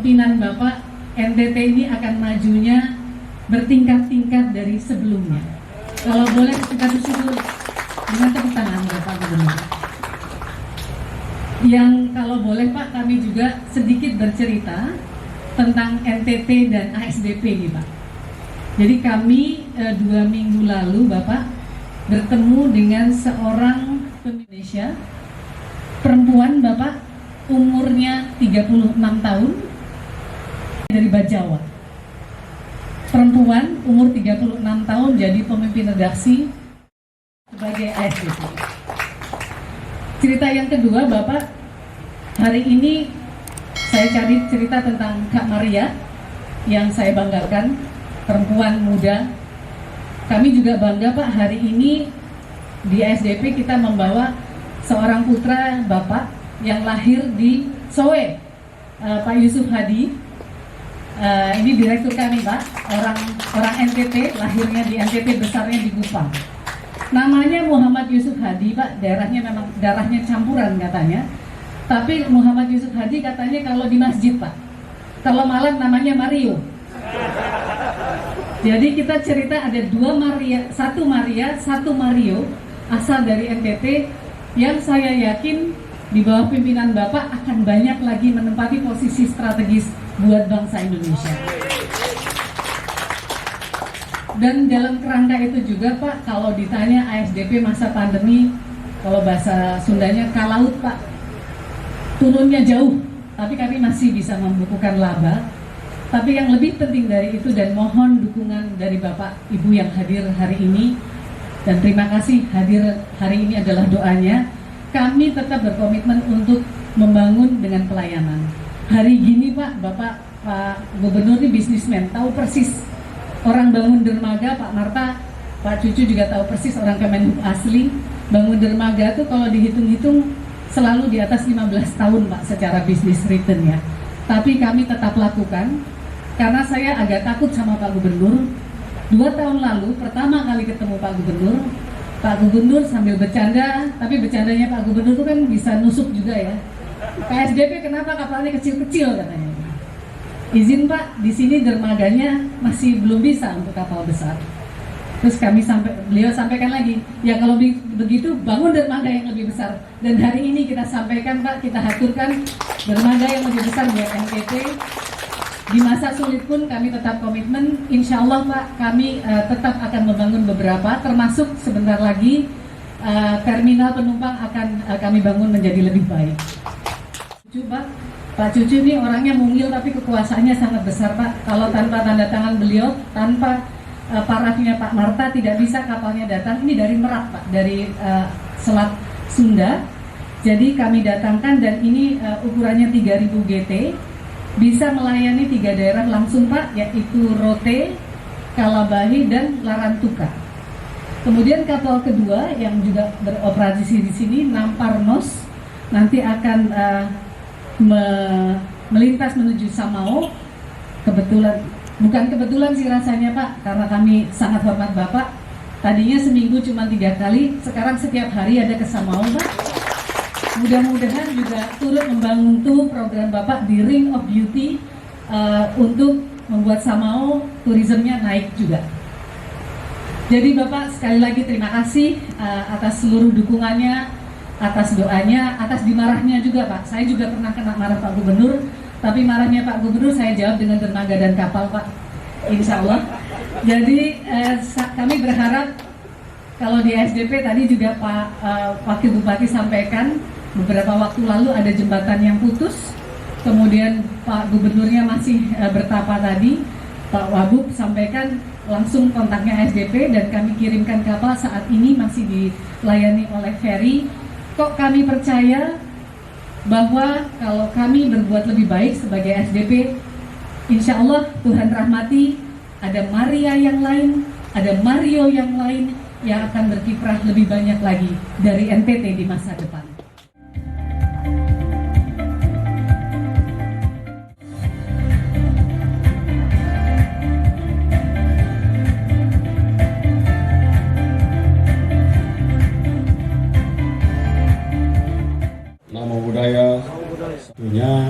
kepemimpinan Bapak, NTT ini akan majunya bertingkat-tingkat dari sebelumnya. Kalau boleh kita bersyukur dengan tepuk tangan Bapak Gubernur. Yang kalau boleh Pak, kami juga sedikit bercerita tentang NTT dan ASDP nih Pak. Jadi kami 2 minggu lalu Bapak bertemu dengan seorang Indonesia, perempuan Bapak, umurnya 36 tahun, dari Bajawa. Perempuan umur 36 tahun jadi pemimpin redaksi sebagai ASDP. Cerita yang kedua Bapak, hari ini saya cari cerita tentang Kak Maria yang saya banggakan, perempuan muda. Kami juga bangga Pak, hari ini di ASDP kita membawa seorang putra Bapak yang lahir di Sowe, Pak Yusuf Hadi. Ini direktur kami Pak, orang NTT, lahirnya di NTT, besarnya di Kupang. Namanya Muhammad Yusuf Hadi Pak, daerahnya memang darahnya campuran katanya. Tapi Muhammad Yusuf Hadi katanya kalau di masjid Pak, kalau malam namanya Mario. Jadi kita cerita ada 2 Maria, 1 Maria, 1 Mario, asal dari NTT, yang saya yakin di bawah pimpinan Bapak akan banyak lagi menempati posisi strategis buat bangsa Indonesia. Dan dalam kerangka itu juga Pak, kalau ditanya ASDP masa pandemi, kalau bahasa Sundanya kalaut Pak, turunnya jauh, tapi kami masih bisa membukukan laba. Tapi yang lebih penting dari itu, dan mohon dukungan dari Bapak Ibu yang hadir hari ini, dan terima kasih hadir hari ini adalah doanya, kami tetap berkomitmen untuk membangun dengan pelayanan. Hari gini Pak, Pak Gubernur ini bisnismen, tahu persis orang bangun dermaga, Pak Marta, Pak Cucu juga tahu persis orang Kemenhub asli. Bangun dermaga tuh kalau dihitung-hitung selalu di atas 15 tahun Pak secara bisnis return ya. Tapi kami tetap lakukan karena saya agak takut sama Pak Gubernur. 2 tahun lalu pertama kali ketemu Pak Gubernur sambil bercanda, tapi bercandanya Pak Gubernur itu kan bisa nusuk juga ya. PSDP kenapa kapalnya kecil-kecil katanya. Izin Pak, di sini dermaganya masih belum bisa untuk kapal besar. Terus beliau sampaikan lagi, ya kalau begitu bangun dermaga yang lebih besar. Dan hari ini kita sampaikan Pak, kita haturkan dermaga yang lebih besar buat NTT. Di masa sulit pun kami tetap komitmen, insya Allah Pak, kami tetap akan membangun beberapa, termasuk sebentar lagi terminal penumpang akan kami bangun menjadi lebih baik. Pak Cucu ini orangnya mungil tapi kekuasaannya sangat besar Pak. Kalau tanpa tanda tangan beliau, tanpa parafnya Pak Marta tidak bisa kapalnya datang. Ini dari Merak Pak, dari Selat Sunda. Jadi kami datangkan dan ini ukurannya 3000 GT. Bisa melayani 3 daerah langsung Pak, yaitu Rote, Kalabahi, dan Larantuka. Kemudian kapal kedua yang juga beroperasi di sini, Namparnos, nanti akan melintas menuju Samao. Bukan kebetulan sih rasanya Pak, karena kami sangat hormat Bapak. Tadinya seminggu cuma 3 kali, sekarang setiap hari ada ke Samao Pak. Mudah-mudahan juga turut membantu program Bapak di Ring of Beauty untuk membuat Samao turismenya naik juga. Jadi Bapak sekali lagi terima kasih atas seluruh dukungannya, atas doanya, atas dimarahnya juga Pak. Saya juga pernah kena marah Pak Gubernur, tapi marahnya Pak Gubernur saya jawab dengan dermaga dan kapal Pak, insya Allah. Jadi kami berharap kalau di SDP tadi juga Pak Wakil Bupati sampaikan, beberapa waktu lalu ada jembatan yang putus, kemudian Pak Gubernurnya masih bertapa tadi, Pak Wagub sampaikan langsung kontaknya SDP dan kami kirimkan kapal, saat ini masih dilayani oleh ferry. Kok kami percaya bahwa kalau kami berbuat lebih baik sebagai SDP, insya Allah Tuhan rahmati, ada Maria yang lain, ada Mario yang lain yang akan berkiprah lebih banyak lagi dari NTT di masa depan. Nama budaya satunya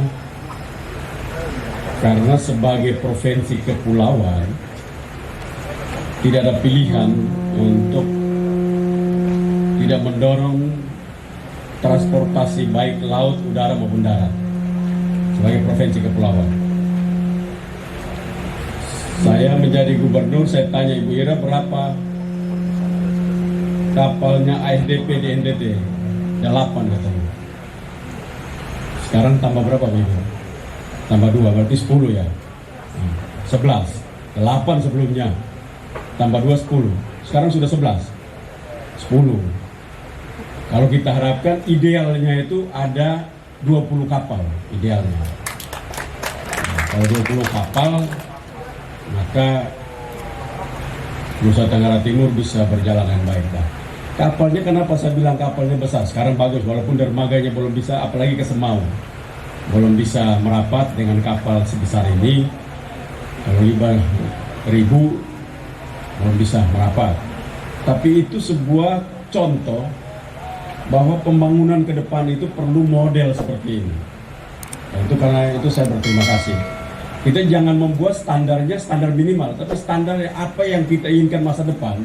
Karena sebagai provinsi kepulauan tidak ada pilihan untuk tidak mendorong transportasi baik laut, udara maupun darat sebagai provinsi kepulauan. Saya menjadi gubernur, saya tanya Ibu Ira berapa kapalnya ASDP di NTT? 8 katanya. Sekarang tambah berapa Bu Ira? Tambah 2, berarti 10 ya. 11, 8 sebelumnya, tambah 2, 10. Sekarang sudah 11, 10. Kalau kita harapkan idealnya itu ada 20 kapal, idealnya. Kalau 20 kapal, maka Nusa Tenggara Timur bisa berjalan dengan baik. Kapalnya, kenapa saya bilang kapalnya besar? Sekarang bagus, walaupun dermaganya belum bisa, apalagi ke Semau. Belum bisa merapat dengan kapal sebesar ini. Kalau 5.000 belum bisa merapat. Tapi itu sebuah contoh bahwa pembangunan ke depan itu perlu model seperti ini. Dan itu karena itu saya berterima kasih. Kita jangan membuat standarnya standar minimal, tapi standar apa yang kita inginkan masa depan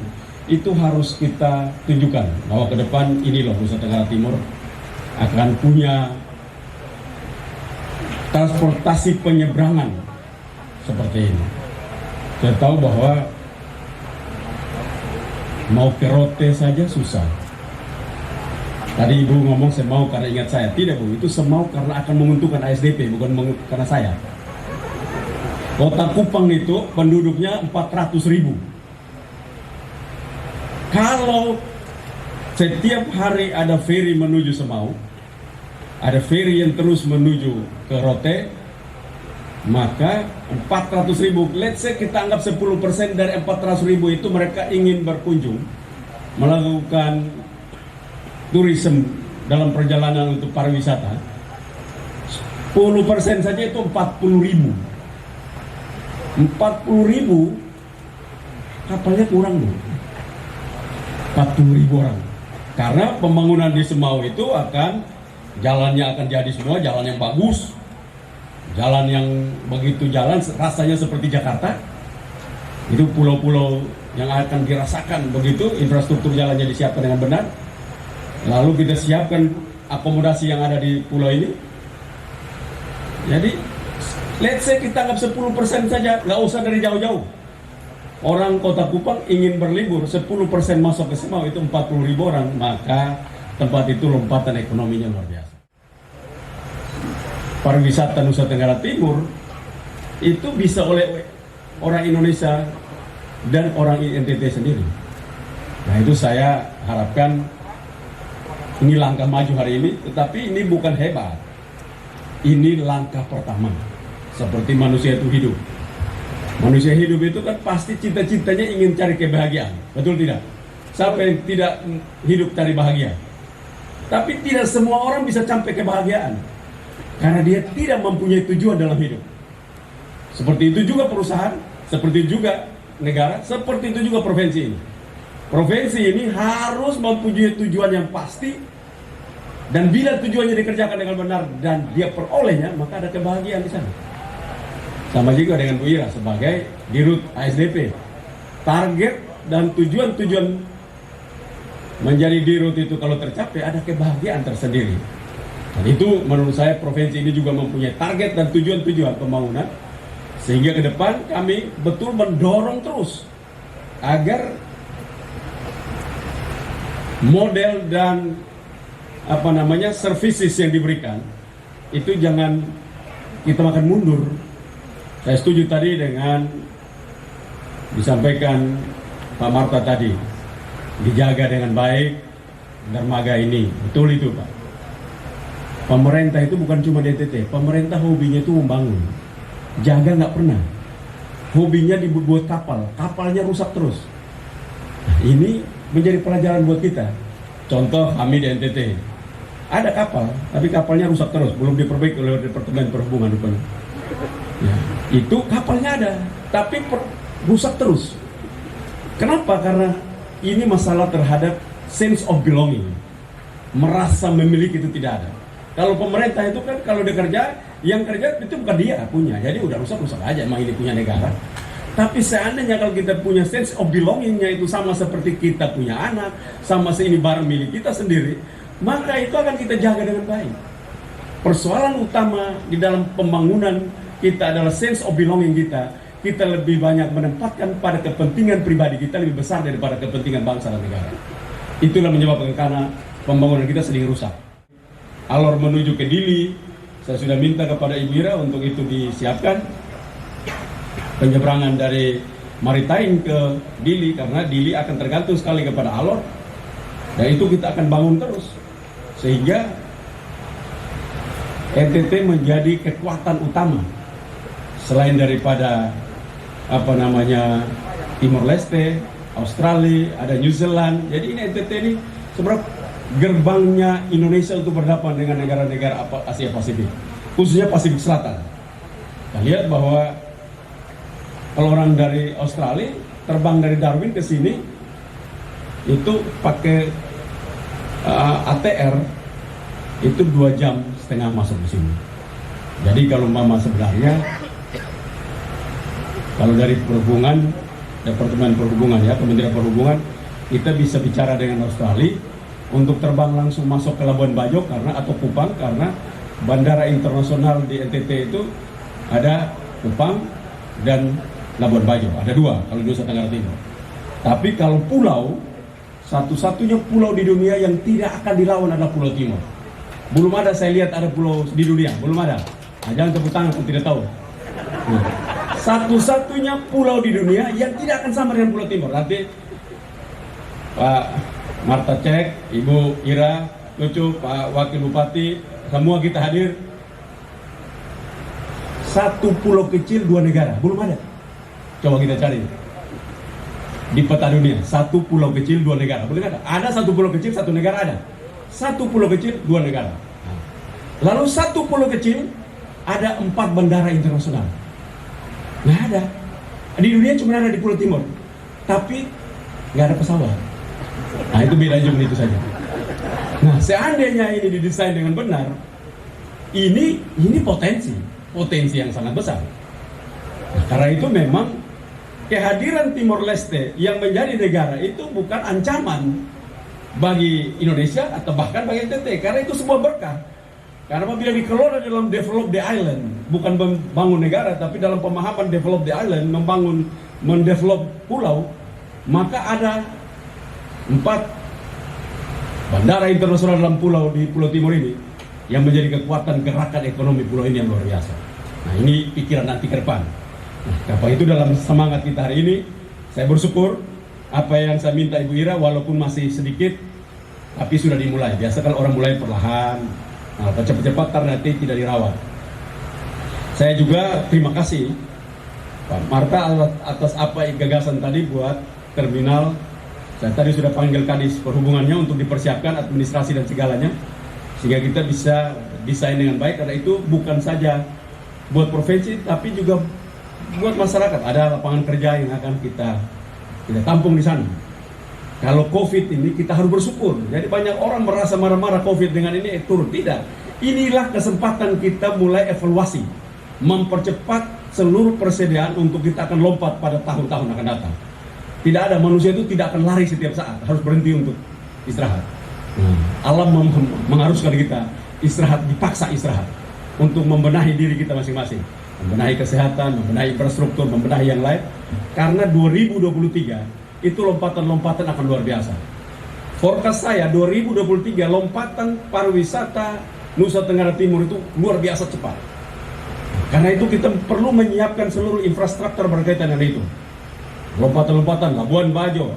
itu harus kita tunjukkan bahwa ke depan ini loh Nusa Tenggara Timur akan punya transportasi penyeberangan seperti ini. Saya tahu bahwa mau ke Rote saja susah. Tadi Ibu ngomong Semau karena ingat saya. Tidak Bu, itu Semau karena akan menguntungkan ASDP, bukan karena saya. Kota Kupang itu penduduknya 400.000. Kalau setiap hari ada ferry menuju Semau, ada ferry yang terus menuju ke Rote, maka 400.000, let's say kita anggap 10% dari 400.000 itu mereka ingin berkunjung, melakukan turisme dalam perjalanan untuk pariwisata. 10% saja itu 40.000. 40.000 kapalnya kurang Bu. 40.000 orang. Karena pembangunan di Semau itu jalannya akan jadi semua jalan yang bagus. Jalan yang begitu jalan rasanya seperti Jakarta. Itu pulau-pulau yang akan dirasakan begitu infrastruktur jalannya disiapkan dengan benar. Lalu kita siapkan akomodasi yang ada di pulau ini. Jadi let's say kita anggap 10% saja, nggak usah dari jauh-jauh. Orang Kota Kupang ingin berlibur, 10% masuk ke Semau itu 40.000 orang, maka tempat itu lompatan ekonominya luar biasa. Pariwisata Nusa Tenggara Timur itu bisa oleh orang Indonesia dan orang NTT sendiri. Nah itu saya harapkan ini langkah maju hari ini, tetapi ini bukan hebat. Ini langkah pertama. Seperti manusia itu hidup. Manusia hidup itu kan pasti cita-citanya ingin cari kebahagiaan. Betul tidak? Siapa yang tidak hidup cari bahagia? Tapi tidak semua orang bisa sampai kebahagiaan. Karena dia tidak mempunyai tujuan dalam hidup. Seperti itu juga perusahaan, seperti itu juga negara, seperti itu juga provinsi ini. Provinsi ini harus mempunyai tujuan yang pasti. Dan bila tujuannya dikerjakan dengan benar dan dia perolehnya, maka ada kebahagiaan di sana. Sama juga dengan Bu Ira sebagai dirut ASDP. Target dan tujuan-tujuan menjadi dirut itu kalau tercapai ada kebahagiaan tersendiri. Dan itu menurut saya provinsi ini juga mempunyai target dan tujuan-tujuan pembangunan. Sehingga ke depan kami betul mendorong terus agar model dan services yang diberikan itu jangan kita makan mundur. Saya setuju tadi dengan disampaikan Pak Marta tadi, dijaga dengan baik dermaga ini. Betul itu Pak. Pemerintah itu bukan cuma DTT, pemerintah hobinya itu membangun. Jaga nggak pernah. Hobinya dibuat kapal, kapalnya rusak terus. Nah, ini menjadi pelajaran buat kita. Contoh kami di NTT, ada kapal, tapi kapalnya rusak terus, belum diperbaiki oleh Departemen Perhubungan rupanya. Ya, itu kapalnya ada, tapi rusak terus. Kenapa? Karena ini masalah terhadap sense of belonging. Merasa memiliki itu tidak ada. Kalau pemerintah itu kan kalau dia kerja, yang kerja itu bukan dia punya. Jadi udah rusak aja, emang ini punya negara. Tapi seandainya kalau kita punya sense of belongingnya itu sama seperti kita punya anak, sama ini barang milik kita sendiri, maka itu akan kita jaga dengan baik. Persoalan utama di dalam pembangunan kita adalah sense of belonging kita. Kita lebih banyak menempatkan pada kepentingan pribadi kita lebih besar daripada kepentingan bangsa dan negara. Itulah menyebabkan karena pembangunan kita sedang rusak. Alor menuju ke Dili, saya sudah minta kepada Ibu Ira untuk itu disiapkan penyeberangan dari Maritain ke Dili, karena Dili akan tergantung sekali kepada Alor, dan itu kita akan bangun terus sehingga NTT menjadi kekuatan utama selain daripada Timor Leste, Australia, ada New Zealand. Jadi ini NTT ini sebenarnya gerbangnya Indonesia untuk berhadapan dengan negara-negara Asia Pasifik, khususnya Pasifik Selatan. Kita lihat bahwa kalau orang dari Australia terbang dari Darwin ke sini itu pakai ATR itu 2,5 jam masuk ke sini. Jadi kalau sebenarnya kalau dari perhubungan, Departemen Perhubungan ya, Kementerian Perhubungan, kita bisa bicara dengan Australia untuk terbang langsung masuk ke Labuan Bajo atau Kupang, karena bandara internasional di NTT itu ada Kupang dan Labuan Bajo, ada 2 kalau di Nusa Tenggara Timur. Tapi kalau pulau, satu-satunya pulau di dunia yang tidak akan dilawan adalah Pulau Timor. Belum ada saya lihat ada pulau di dunia, belum ada. Nah, jangan tepuk tangan kalau tidak tahu. Nah, satu-satunya pulau di dunia yang tidak akan sama dengan Pulau Timor. Nanti Pak Marta cek, Ibu Ira, Cucu, Pak Wakil Bupati, semua kita hadir. Satu pulau kecil 2 negara, belum ada. Coba kita cari di peta dunia, satu pulau kecil 2 negara, belum ada. Ada satu pulau kecil 1 negara ada. Satu pulau kecil 2 negara. Lalu satu pulau kecil ada 4 bandara internasional. Nggak ada. Di dunia cuma ada di Pulau Timor, tapi nggak ada pesawat. Nah itu beda cuma itu saja. Nah seandainya ini didesain dengan benar, ini potensi yang sangat besar. Nah, karena itu memang kehadiran Timor Leste yang menjadi negara itu bukan ancaman bagi Indonesia atau bahkan bagi NTT, karena itu sebuah berkah. Karena apabila dikelola dalam develop the island, bukan membangun negara, tapi dalam pemahaman develop the island, mendevelop pulau, maka ada 4 bandara internasional dalam pulau di Pulau Timor ini yang menjadi kekuatan gerakan ekonomi pulau ini yang luar biasa. Nah ini pikiran nanti ke depan. Nah, apa itu dalam semangat kita hari ini, saya bersyukur apa yang saya minta Ibu Ira walaupun masih sedikit, tapi sudah dimulai. Biasa kalau orang mulai perlahan, nah, cepat-cepat karena nanti tidak dirawat. Saya juga terima kasih Pak Marta atas apa gagasan tadi buat terminal. Saya tadi sudah panggil Kadis Perhubungannya untuk dipersiapkan administrasi dan segalanya, sehingga kita bisa desain dengan baik, karena itu bukan saja buat provinsi tapi juga buat masyarakat. Ada lapangan kerja yang akan kita tampung di sana. Kalau COVID ini kita harus bersyukur. Jadi banyak orang merasa marah-marah COVID dengan ini turun. Tidak. Inilah kesempatan kita mulai evaluasi, mempercepat seluruh persediaan untuk kita akan lompat pada tahun-tahun akan datang. Tidak ada, manusia itu tidak akan lari setiap saat, harus berhenti untuk istirahat. Alam mengharuskan kita istirahat, dipaksa istirahat untuk membenahi diri kita masing-masing, membenahi kesehatan, membenahi infrastruktur, membenahi yang lain. Karena 2023 itu lompatan-lompatan akan luar biasa. Forecast saya 2023 lompatan pariwisata Nusa Tenggara Timur itu luar biasa cepat. Karena itu kita perlu menyiapkan seluruh infrastruktur berkaitan dengan itu. Lompatan-lompatan Labuan Bajo,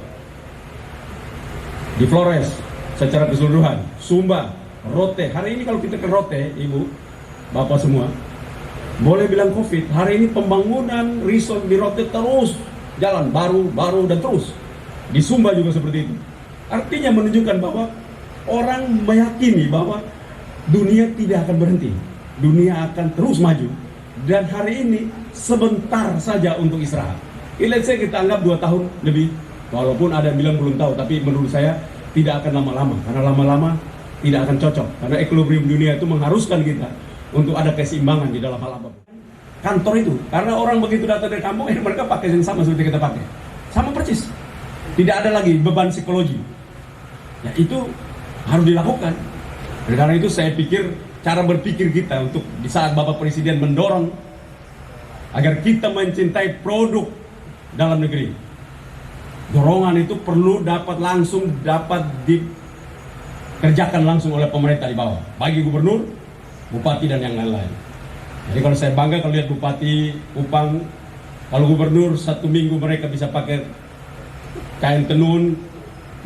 di Flores secara keseluruhan, Sumba, Rote. Hari ini kalau kita ke Rote, Ibu, Bapak semua, boleh bilang COVID, hari ini pembangunan resort di Rote terus jalan, baru dan terus. Di Sumba juga seperti itu. Artinya menunjukkan bahwa orang meyakini bahwa dunia tidak akan berhenti, dunia akan terus maju. Dan hari ini sebentar saja untuk istirahat. Let's say kita anggap 2 tahun lebih, walaupun ada yang bilang belum tahu, tapi menurut saya tidak akan lama-lama, karena lama-lama tidak akan cocok karena equilibrium dunia itu mengharuskan kita untuk ada keseimbangan di dalam hal apapun. Kantor itu, karena orang begitu datang dari kampung, mereka pakai yang sama seperti kita pakai, sama persis, tidak ada lagi beban psikologi. Ya itu harus dilakukan. Karena itu saya pikir cara berpikir kita untuk di saat Bapak Presiden mendorong agar kita mencintai produk dalam negeri, dorongan itu perlu dapat dikerjakan langsung oleh pemerintah di bawah, bagi gubernur, bupati dan yang lain-lain. Jadi kalau saya bangga kalau lihat Bupati Kupang, kalau gubernur 1 minggu mereka bisa pakai kain tenun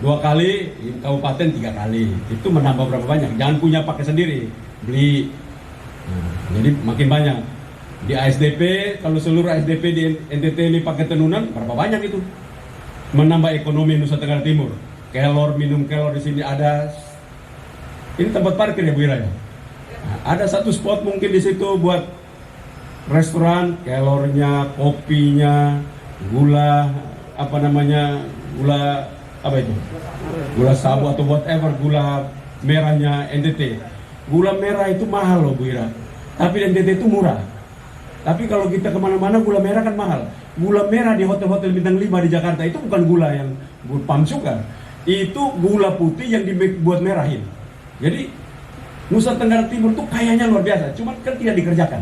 2 kali, kabupaten 3 kali, itu menambah berapa banyak? Jangan punya pakai sendiri, beli. Jadi makin banyak. Di ASDP, kalau seluruh ASDP di NTT ini pakai tenunan, berapa banyak itu? Menambah ekonomi Nusa Tenggara Timur. Kelor, minum kelor di sini ada. Ini tempat parkir ya Bu Ira ya? Nah, ada satu spot mungkin di situ buat restoran, kelornya, kopinya, gula, gula sabu atau whatever, gula merahnya NTT. Gula merah itu mahal loh Bu Ira, tapi NTT itu murah. Tapi kalau kita kemana-mana gula merah kan mahal. Gula merah di hotel-hotel bintang 5 di Jakarta itu bukan gula yang palm sugar, itu gula putih yang dibuat merahin. Jadi Nusa Tenggara Timur itu kayaknya luar biasa, cuma kan tidak dikerjakan.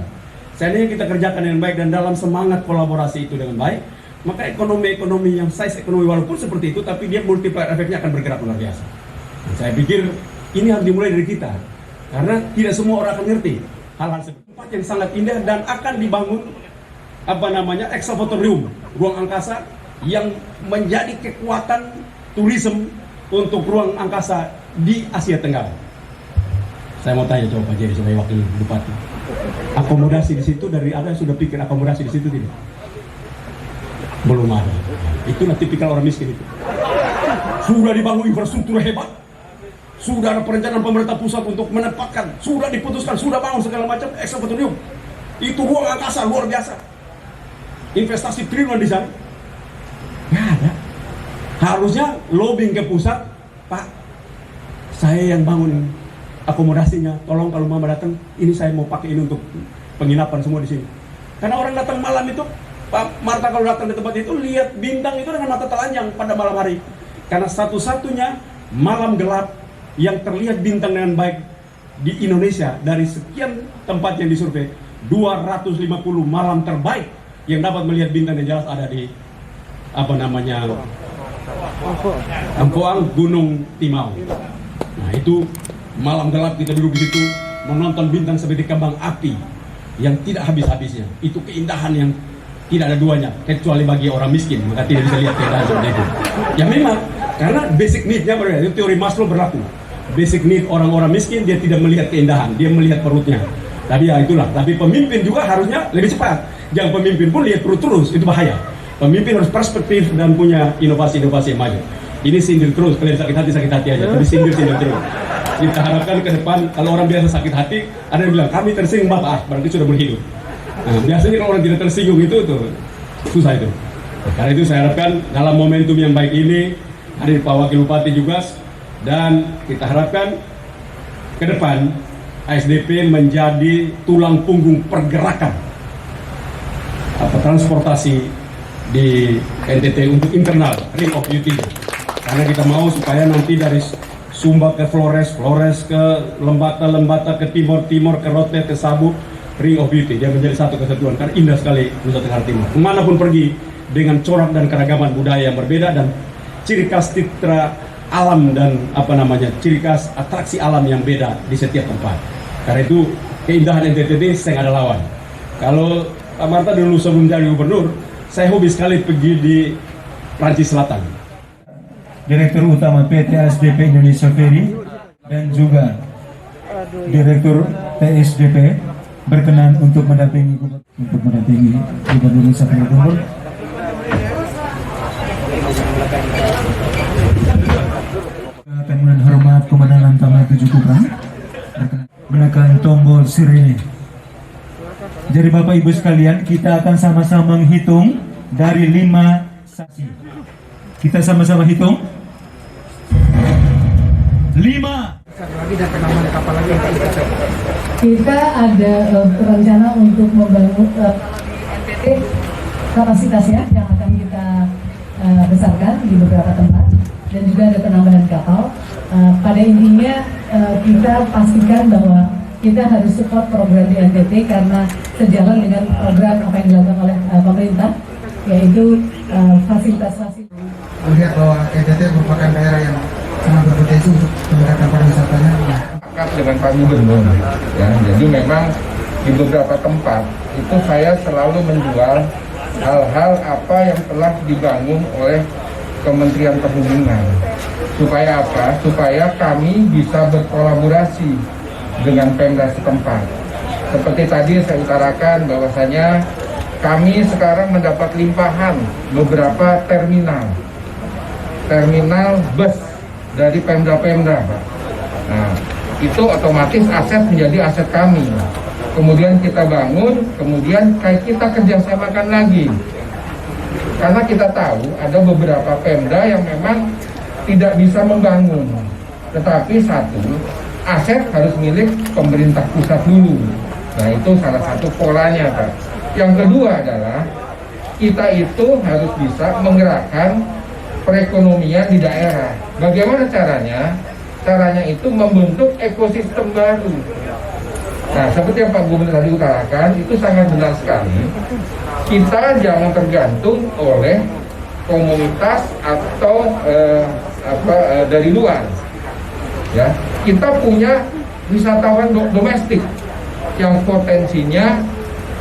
Seandainya kita kerjakan dengan baik dan dalam semangat kolaborasi itu dengan baik, maka ekonomi yang size ekonomi walaupun seperti itu, tapi dia multiplier efeknya akan bergerak luar biasa. Dan saya pikir ini harus dimulai dari kita, karena tidak semua orang akan ngerti hal-hal seperti tempat yang sangat indah dan akan dibangun observatorium, ruang angkasa yang menjadi kekuatan turisme untuk ruang angkasa di Asia Tenggara. Saya mau tanya coba Pak Jerry sebagai wakil bupati, akomodasi di situ dari ada sudah pikir akomodasi di situ tidak? Belum ada. Itulah tipikal orang miskin itu. Sudah dibangun infrastruktur hebat, sudah ada perencanaan pemerintah pusat untuk menempatkan, sudah diputuskan, sudah bangun segala macam observatorium. Itu ruang angkasa luar biasa. Investasi triliunan di sana. Nggak ada. Harusnya lobbying ke pusat, Pak, saya yang bangun akomodasinya, tolong kalau mama datang, ini saya mau pakai ini untuk penginapan semua di sini. Karena orang datang malam itu, Pak Marta kalau datang ke tempat itu lihat bintang itu dengan mata telanjang pada malam hari. Karena satu-satunya malam gelap yang terlihat bintang dengan baik di Indonesia dari sekian tempat yang disurvei, 250 malam terbaik yang dapat melihat bintang yang jelas ada di Ampoang Gunung Timau. Nah itu malam gelap kita duduk di situ menonton bintang seperti kembang api yang tidak habis-habisnya. Itu keindahan yang tidak ada duanya kecuali bagi orang miskin, maka tidak bisa lihat keindahan seperti itu. Ya memang karena basic need-nya berbeda. Itu teori Maslow berlaku. Basic need orang-orang miskin dia tidak melihat keindahan, dia melihat perutnya. Tapi ya itulah. Tapi pemimpin juga harusnya lebih cepat. Jangan pemimpin pun lihat perut terus, itu bahaya. Pemimpin harus perspektif dan punya inovasi-inovasi yang maju. Ini sindir terus, kalian sakit hati aja. Tapi sindir terus. Kita harapkan ke depan kalau orang biasa sakit hati, ada yang bilang kami tersinggung Bapak, berarti sudah berhidup. Nah, biasanya kalau orang tidak tersinggung itu tuh susah itu. Karena itu saya harapkan dalam momentum yang baik ini hadir Pak Wakil Bupati juga, dan kita harapkan ke depan ASDP menjadi tulang punggung pergerakan transportasi di NTT untuk internal Ring of Beauty. Karena kita mau supaya nanti dari Sumba ke Flores ke Lembata ke Timor ke Rote ke Sabu, Ring of Beauty, dia menjadi satu kesatuan. Karena indah sekali Nusa Tenggara Timur. Kemanapun pergi dengan corak dan keragaman budaya yang berbeda dan ciri khas citra alam dan ciri khas atraksi alam yang beda di setiap tempat. Karena itu keindahan NTT ini saya nggak ada lawan. Kalau Pak Marta dulu sebelum jadi gubernur, saya hobi sekali pergi di Prancis Selatan. Direktur Utama PT ASDP Indonesia Ferry dan juga Direktur TSDP berkenan untuk mendampingi Gubernur Nusa Tenggara Timur. Dengan hormat Komandan Lantamal 7 Kupang menekan tombol sirene. Jadi Bapak Ibu sekalian, kita akan sama-sama menghitung dari 5 saksi. Kita sama-sama hitung. 8, 5. Kita ada rencana untuk membangun NTT kapasitasnya yang akan kita besarkan di beberapa tempat, dan juga ada penambahan kapal. Pada intinya kita pastikan bahwa kita harus support program di NTT karena sejalan dengan program apa yang dilakukan oleh pemerintah, yaitu fasilitas-fasilitas. Melihat bahwa NTT merupakan daerah yang sangat berpotensi untuk peningkatan pariwisatanya. Sepakat dengan Pak Gubernur, ya. Jadi memang di beberapa tempat itu saya selalu menjual hal-hal apa yang telah dibangun oleh Kementerian Perhubungan. Supaya apa? Supaya kami bisa berkolaborasi dengan Pemda setempat. Seperti tadi saya utarakan bahwasanya kami sekarang mendapat limpahan beberapa terminal bus dari Pemda-Pemda, Pak. Nah, itu otomatis aset menjadi aset kami. Kemudian kita bangun, kemudian kita kerjasamakan lagi. Karena kita tahu ada beberapa Pemda yang memang tidak bisa membangun. Tetapi satu, aset harus milik pemerintah pusat dulu. Nah, itu salah satu polanya, Pak. Yang kedua adalah kita itu harus bisa menggerakkan perekonomian di daerah. Bagaimana caranya? Caranya itu membentuk ekosistem baru. Nah, seperti yang Pak Gubernur tadi utarakan, itu sangat benar sekali. Kita jangan tergantung oleh komunitas atau dari luar. Ya, kita punya wisatawan domestik yang potensinya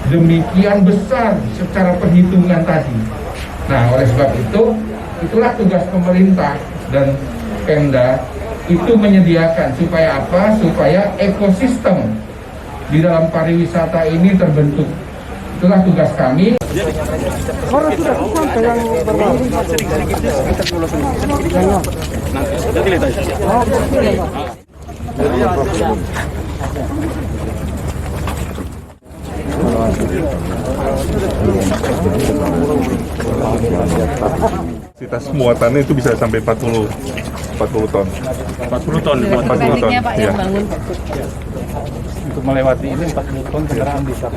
demikian besar secara perhitungan tadi. Nah, oleh sebab itu, itulah tugas pemerintah dan Pemda itu menyediakan supaya apa? Supaya ekosistem di dalam pariwisata ini terbentuk. Itulah tugas kami. Kapasitas muatannya itu bisa sampai 40 ton. 40 ton. 40 ton. Pak Ya. yang bangun. Untuk melewati ini 40 ton kendaraan bisa.